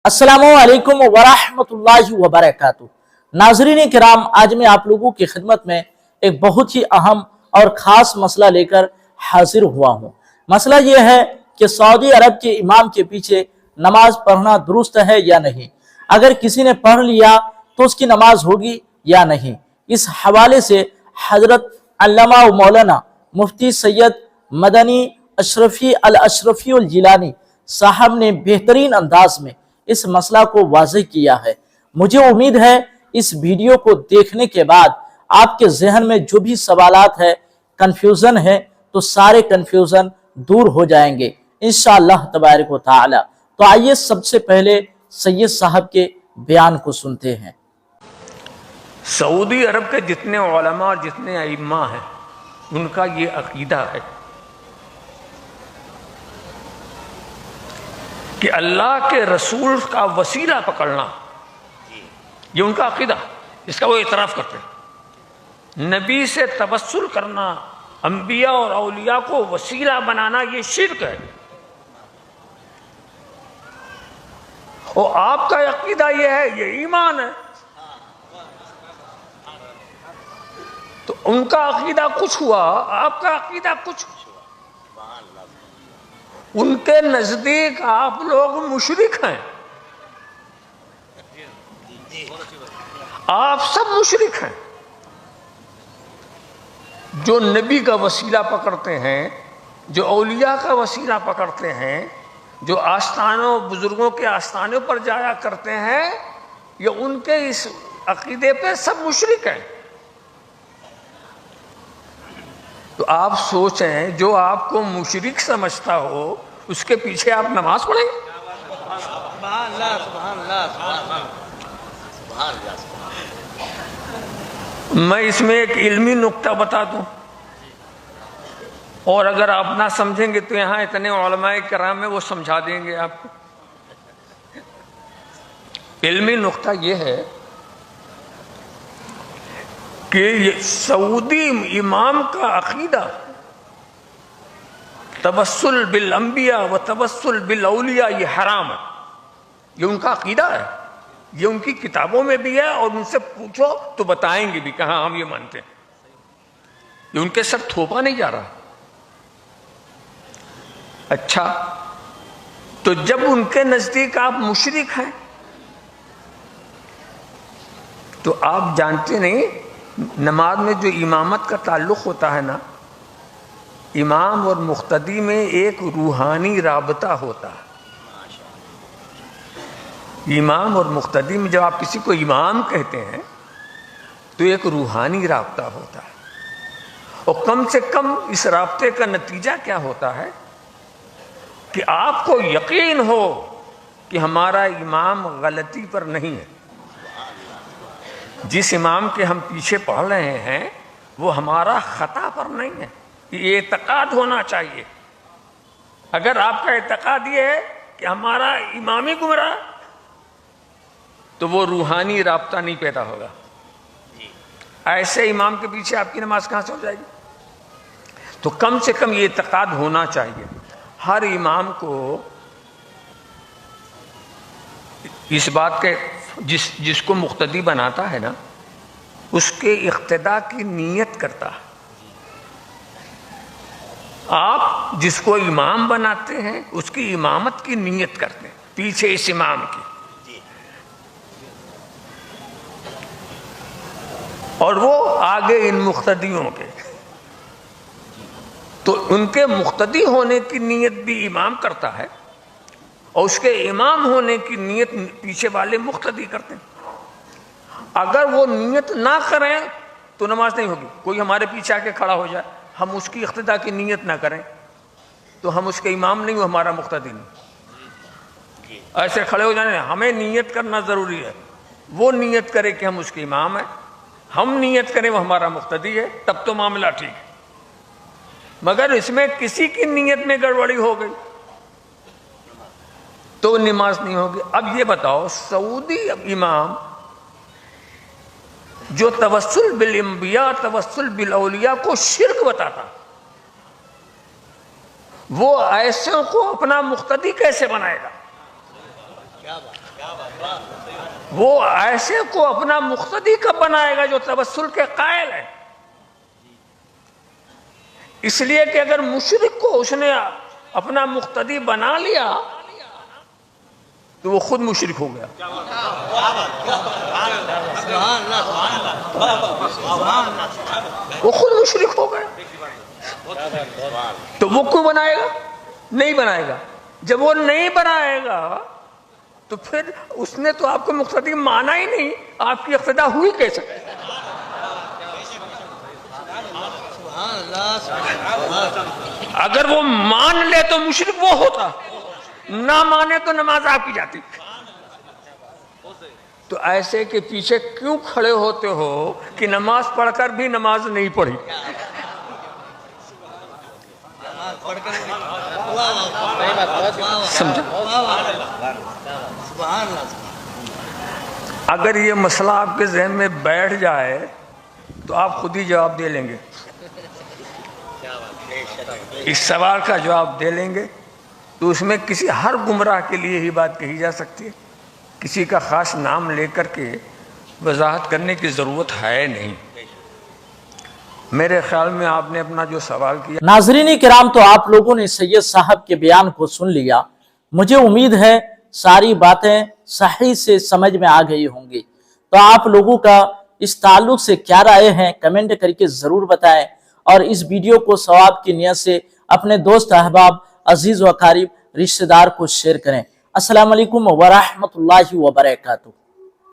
अस्सलामुअलैकुम वरहमतुल्लाहि वबरकातुहू। नाज़रीन किराम, आज मैं आप लोगों की खिदमत में एक बहुत ही अहम और ख़ास मसला लेकर हाजिर हुआ हूँ। मसला ये है कि सऊदी अरब के इमाम के पीछे नमाज पढ़ना दुरुस्त है या नहीं, अगर किसी ने पढ़ लिया तो उसकी नमाज होगी या नहीं। इस हवाले से हजरत अल्लामा व मौलाना मुफ्ती सैयद मदनी अशरफी अल अशरफी अल जिलानी साहब ने बेहतरीन अंदाज में इस मसला को वाज़ेह किया है। मुझे उम्मीद है इस वीडियो को देखने के बाद आपके जहन में जो भी सवालात है, कंफ्यूजन है, तो सारे कंफ्यूजन दूर हो जाएंगे इंशाअल्लाह तबारक व तआला। तो आइए सबसे पहले सैयद साहब के बयान को सुनते हैं। सऊदी अरब के जितने उलमा और जितने अइम्मा हैं, उनका ये अकीदा है कि अल्लाह के रसूल का वसीला पकड़ना, ये उनका अकीदा, इसका वो इतराफ़ करते हैं। नबी से तवस्सुल करना, अंबिया और औलिया को वसीला बनाना, ये शिर्क है। और आपका अकीदा ये है, ये ईमान है। तो उनका अकीदा कुछ हुआ, आपका अकीदा कुछ हुआ। उनके नजदीक आप लोग मुशरिक हैं, आप सब मुशरिक हैं। जो नबी का वसीला पकड़ते हैं, जो औलिया का वसीला पकड़ते हैं, जो आस्थानों बुजुर्गों के आस्थानों पर जाया करते हैं, ये उनके इस अकीदे पे सब मुशरिक हैं। तो आप सोचें, जो आपको मुशरिक समझता हो उसके पीछे आप नमाज पढ़ेंगे? मैं इसमें एक इल्मी नुक्ता बता दूं, और अगर आप ना समझेंगे तो यहाँ इतने उलमाए किराम है, वो समझा देंगे आपको। इल्मी नुक्ता ये है कि ये सऊदी इमाम का अकीदा तवस्सुल बिल अंबिया व तवस्सुल बिल औलिया ये हराम है। ये उनका अकीदा है, ये उनकी किताबों में भी है, और उनसे पूछो तो बताएंगे भी कहाँ हम ये मानते हैं। ये उनके सर थोपा नहीं जा रहा। अच्छा, तो जब उनके नजदीक आप मुशरिक हैं, तो आप जानते नहीं, नमाज में जो इमामत का ताल्लुक़ होता है ना, इमाम और मुख्तदी में एक रूहानी राबता होता है। इमाम और मुख्तदी में जब आप किसी को इमाम कहते हैं तो एक रूहानी राबता होता है, और कम से कम इस राबते का नतीजा क्या होता है कि आपको यकीन हो कि हमारा इमाम गलती पर नहीं है, जिस इमाम के हम पीछे पढ़ रहे हैं वो हमारा खता पर नहीं है। ये एतकाद होना चाहिए। अगर आपका एतकाद ये है कि हमारा इमाम ही गुमराह, तो वो रूहानी राब्ता नहीं पैदा होगा। ऐसे इमाम के पीछे आपकी नमाज कहाँ से हो जाएगी? तो कम से कम ये एतकाद होना चाहिए। हर इमाम को इस बात के जिसको मुख्तदी बनाता है ना, उसके इख्तिदा की नीयत करता है। आप जिसको इमाम बनाते हैं उसकी इमामत की नीयत करते हैं पीछे इस इमाम की, और वो आगे इन मुख्तदियों के। तो उनके मुख्तदी होने की नीयत भी इमाम करता है, और उसके इमाम होने की नीयत पीछे वाले मुख्तदी करते हैं। अगर वो नीयत ना करें तो नमाज नहीं होगी। कोई हमारे पीछे आके खड़ा हो जाए, हम उसकी इख्तिदा की नीयत ना करें, तो हम उसके इमाम नहीं, वो हमारा मुख्तदी नहीं। ऐसे खड़े हो जाने, हमें नीयत करना ज़रूरी है। वो नीयत करे कि हम उसके इमाम हैं, हम नीयत करें वो हमारा मुख्तदी है, तब तो मामला ठीक है। मगर इसमें किसी की नीयत में गड़बड़ी हो गई तो नमाज नहीं होगी। अब ये बताओ, सऊदी इमाम जो तवस्सुल बिल अंबिया तवस्सुल बिल औलिया को शिर्क बताता, वो ऐसों को अपना मुख्तदी कैसे बनाएगा? وہ ایسے کو اپنا مقتدی کب بنائے گا جو توسل کے قائل ہے؟ اس لیے کہ اگر مشرک کو اس نے اپنا مقتدی بنا لیا تو وہ خود مشرک ہو گیا. وہ خود مشرک ہو گیا. تو وہ کیوں بنائے گا؟ نہیں بنائے گا. جب وہ نہیں بنائے گا تو پھر اس نے تو آپ کو مقتدی مانا ہی نہیں، آپ کی اقتدا ہوئی کیسے؟ اگر وہ مان لے تو مشرک وہ ہوتا، نہ مانے تو نماز آپ کی جاتی. تو ایسے کے پیچھے کیوں کھڑے ہوتے ہو کہ نماز پڑھ کر بھی نماز نہیں پڑھی؟ سمجھا؟ اگر یہ مسئلہ آپ کے ذہن میں بیٹھ جائے تو آپ خود ہی جواب دے لیں گے. اس سوال کا جواب دے لیں گے تو اس میں کسی ہر گمراہ کے لیے ہی بات کہی جا سکتی ہے. کسی کا خاص نام لے کر کے وضاحت کرنے کی ضرورت ہے نہیں. میرے خیال میں آپ نے اپنا جو سوال کیا. ناظرین کرام، تو آپ لوگوں نے سید صاحب کے بیان کو سن لیا. مجھے امید ہے ساری باتیں صحیح سے سمجھ میں آ گئی ہوں گی. تو آپ لوگوں کا اس تعلق سے کیا رائے ہیں کمنٹ کر کے ضرور بتائیں، اور اس ویڈیو کو ثواب کی نیت سے اپنے دوست احباب عزیز و اقارب رشتہ دار کو شیئر کریں. السلام علیکم ورحمۃ اللہ وبرکاتہ.